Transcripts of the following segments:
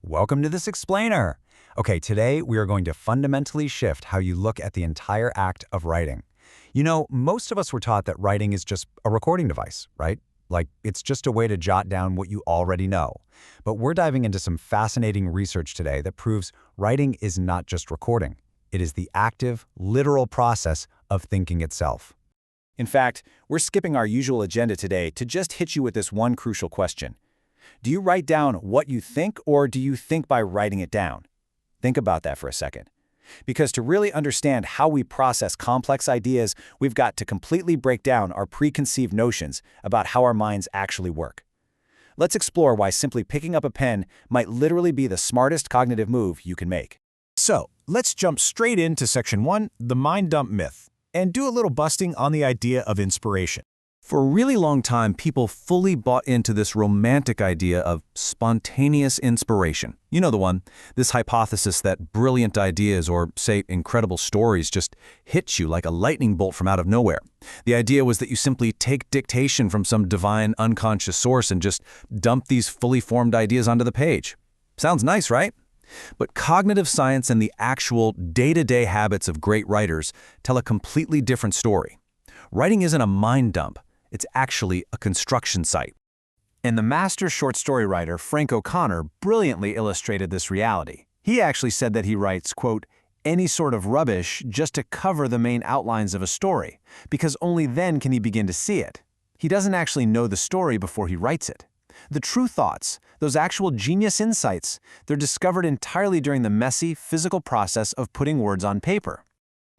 Welcome to this explainer. Okay, today we are going to fundamentally shift how you look at the entire act of writing. Most of us were taught that writing is just a recording device, right? Like, it's just a way to jot down what you already know. But we're diving into some fascinating research today that proves writing is not just recording. It is the active, literal process of thinking itself. In fact, we're skipping our usual agenda today to just hit you with this one crucial question. Do you write down what you think, or do you think by writing it down? Think about that for a second. Because to really understand how we process complex ideas, we've got to completely break down our preconceived notions about how our minds actually work. Let's explore why simply picking up a pen might literally be the smartest cognitive move you can make. So, let's jump straight into Section 1, the mind dump myth, and do a little busting on the idea of inspiration. For a really long time, people fully bought into this romantic idea of spontaneous inspiration. You know the one, this hypothesis that brilliant ideas or, say, incredible stories just hit you like a lightning bolt from out of nowhere. The idea was that you simply take dictation from some divine unconscious source and just dump these fully formed ideas onto the page. Sounds nice, right? But cognitive science and the actual day-to-day habits of great writers tell a completely different story. Writing isn't a mind dump. It's actually a construction site. And the master short story writer Frank O'Connor brilliantly illustrated this reality. He actually said that he writes, quote, any sort of rubbish just to cover the main outlines of a story, because only then can he begin to see it. He doesn't actually know the story before he writes it. The true thoughts, those actual genius insights, they're discovered entirely during the messy, physical process of putting words on paper.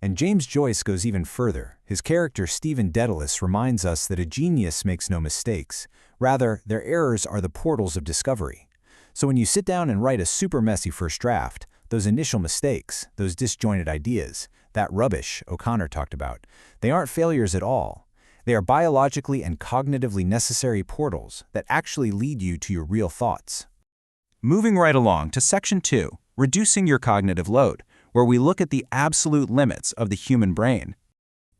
And James Joyce goes even further. His character, Stephen Dedalus, reminds us that a genius makes no mistakes. Rather, their errors are the portals of discovery. So when you sit down and write a super messy first draft, those initial mistakes, those disjointed ideas, that rubbish O'Connor talked about, they aren't failures at all. They are biologically and cognitively necessary portals that actually lead you to your real thoughts. Moving right along to Section 2, reducing your cognitive load, where we look at the absolute limits of the human brain.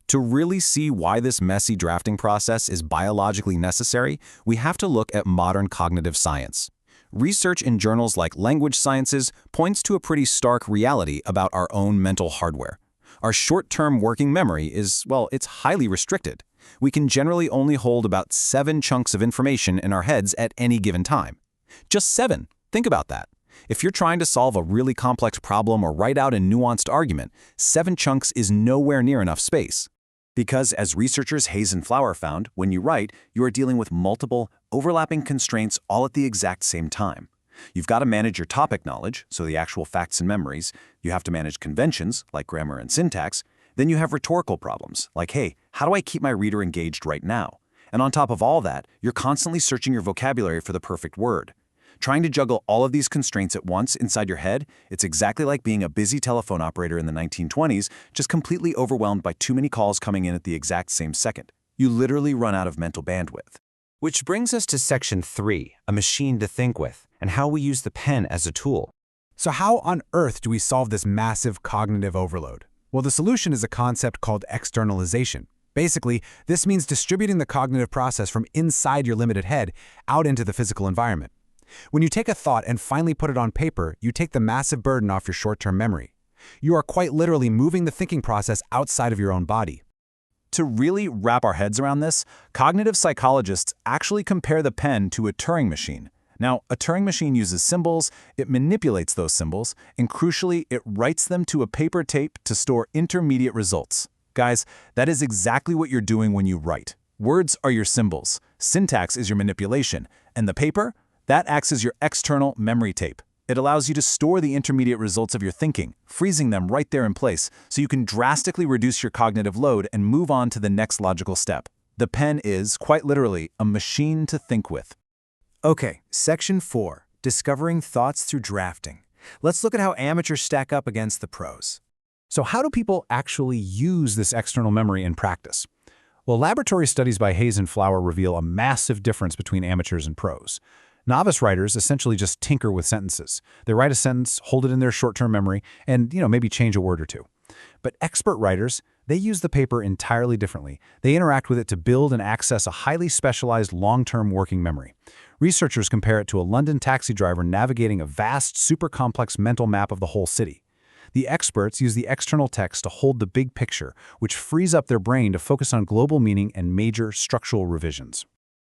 To really see why this messy drafting process is biologically necessary, we have to look at modern cognitive science. Research in journals like Language Sciences points to a pretty stark reality about our own mental hardware. Our short-term working memory is, well, it's highly restricted. We can generally only hold about 7 chunks of information in our heads at any given time. Just 7. Think about that. If you're trying to solve a really complex problem or write out a nuanced argument, 7 chunks is nowhere near enough space. Because, as researchers Hayes and Flower found, when you write, you are dealing with multiple, overlapping constraints all at the exact same time. You've got to manage your topic knowledge, so the actual facts and memories. You have to manage conventions, like grammar and syntax. Then you have rhetorical problems, like, hey, how do I keep my reader engaged right now? And on top of all that, you're constantly searching your vocabulary for the perfect word. Trying to juggle all of these constraints at once inside your head, it's exactly like being a busy telephone operator in the 1920s, just completely overwhelmed by too many calls coming in at the exact same second. You literally run out of mental bandwidth. Which brings us to Section 3, a machine to think with, and how we use the pen as a tool. So how on earth do we solve this massive cognitive overload? Well, the solution is a concept called externalization. Basically, this means distributing the cognitive process from inside your limited head out into the physical environment. When you take a thought and finally put it on paper, you take the massive burden off your short-term memory. You are quite literally moving the thinking process outside of your own body. To really wrap our heads around this, cognitive psychologists actually compare the pen to a Turing machine. Now, a Turing machine uses symbols, it manipulates those symbols, and crucially, it writes them to a paper tape to store intermediate results. Guys, that is exactly what you're doing when you write. Words are your symbols, syntax is your manipulation, and the paper? That acts as your external memory tape. It allows you to store the intermediate results of your thinking, freezing them right there in place, so you can drastically reduce your cognitive load and move on to the next logical step. The pen is, quite literally, a machine to think with. Okay, Section 4, discovering thoughts through drafting. Let's look at how amateurs stack up against the pros. So how do people actually use this external memory in practice? Well, laboratory studies by Hayes and Flower reveal a massive difference between amateurs and pros. Novice writers essentially just tinker with sentences. They write a sentence, hold it in their short-term memory, and maybe change a word or two. But expert writers, they use the paper entirely differently. They interact with it to build and access a highly specialized long-term working memory. Researchers compare it to a London taxi driver navigating a vast, super complex mental map of the whole city. The experts use the external text to hold the big picture, which frees up their brain to focus on global meaning and major structural revisions.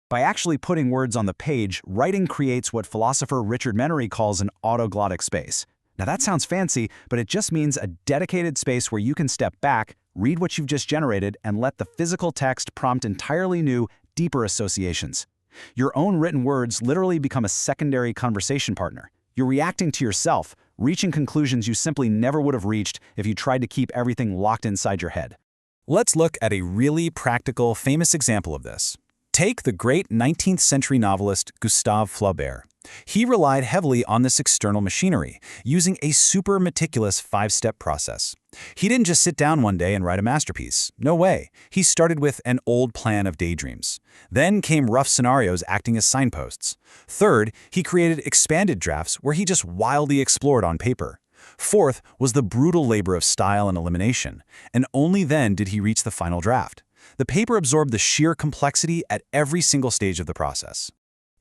By actually putting words on the page, writing creates what philosopher Richard Menery calls an autoglottic space. Now that sounds fancy, but it just means a dedicated space where you can step back, read what you've just generated, and let the physical text prompt entirely new, deeper associations. Your own written words literally become a secondary conversation partner. You're reacting to yourself, reaching conclusions you simply never would have reached if you tried to keep everything locked inside your head. Let's look at a really practical, famous example of this. Take the great 19th century novelist Gustave Flaubert. He relied heavily on this external machinery, using a super meticulous 5-step process. He didn't just sit down one day and write a masterpiece. No way. He started with an old plan of daydreams. Then came rough scenarios acting as signposts. Third, he created expanded drafts where he just wildly explored on paper. Fourth was the brutal labor of style and elimination, and only then did he reach the final draft. The paper absorbed the sheer complexity at every single stage of the process.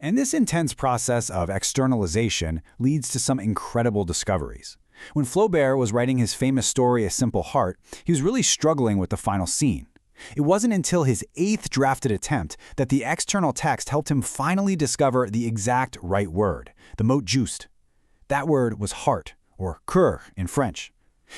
And this intense process of externalization leads to some incredible discoveries. When Flaubert was writing his famous story A Simple Heart, he was really struggling with the final scene. It wasn't until his 8th drafted attempt that the external text helped him finally discover the exact right word, the mot juste. That word was heart, or cœur in French.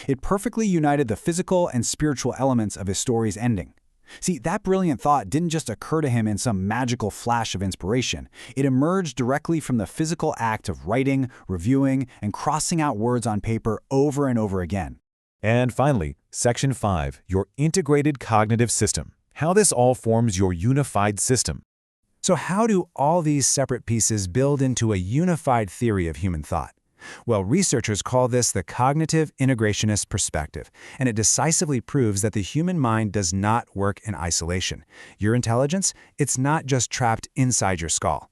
It perfectly united the physical and spiritual elements of his story's ending. See, that brilliant thought didn't just occur to him in some magical flash of inspiration. It emerged directly from the physical act of writing, reviewing, and crossing out words on paper over and over again. And finally, Section 5, your integrated cognitive system. How this all forms your unified system. So how do all these separate pieces build into a unified theory of human thought? Well, researchers call this the cognitive integrationist perspective, and it decisively proves that the human mind does not work in isolation. Your intelligence, it's not just trapped inside your skull.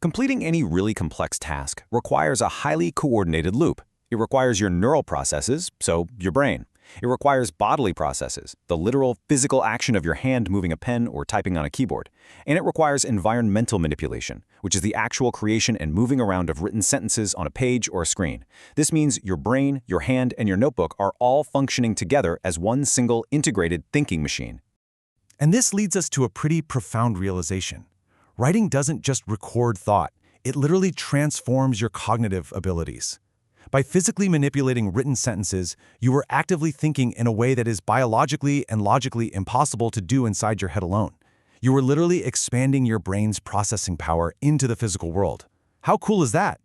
Completing any really complex task requires a highly coordinated loop. It requires your neural processes, so your brain. It requires bodily processes, the literal physical action of your hand moving a pen or typing on a keyboard. And it requires environmental manipulation, which is the actual creation and moving around of written sentences on a page or a screen. This means your brain, your hand, and your notebook are all functioning together as one single integrated thinking machine. And this leads us to a pretty profound realization. Writing doesn't just record thought, it literally transforms your cognitive abilities. By physically manipulating written sentences, you are actively thinking in a way that is biologically and logically impossible to do inside your head alone. You are literally expanding your brain's processing power into the physical world. How cool is that?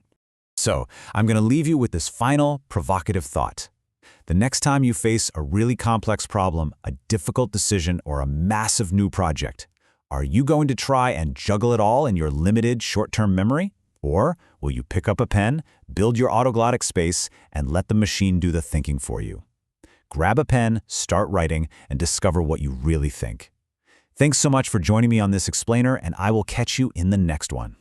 So, I'm going to leave you with this final, provocative thought. The next time you face a really complex problem, a difficult decision, or a massive new project, are you going to try and juggle it all in your limited short-term memory? Or will you pick up a pen, build your autoglottic space, and let the machine do the thinking for you? Grab a pen, start writing, and discover what you really think. Thanks so much for joining me on this explainer, and I will catch you in the next one.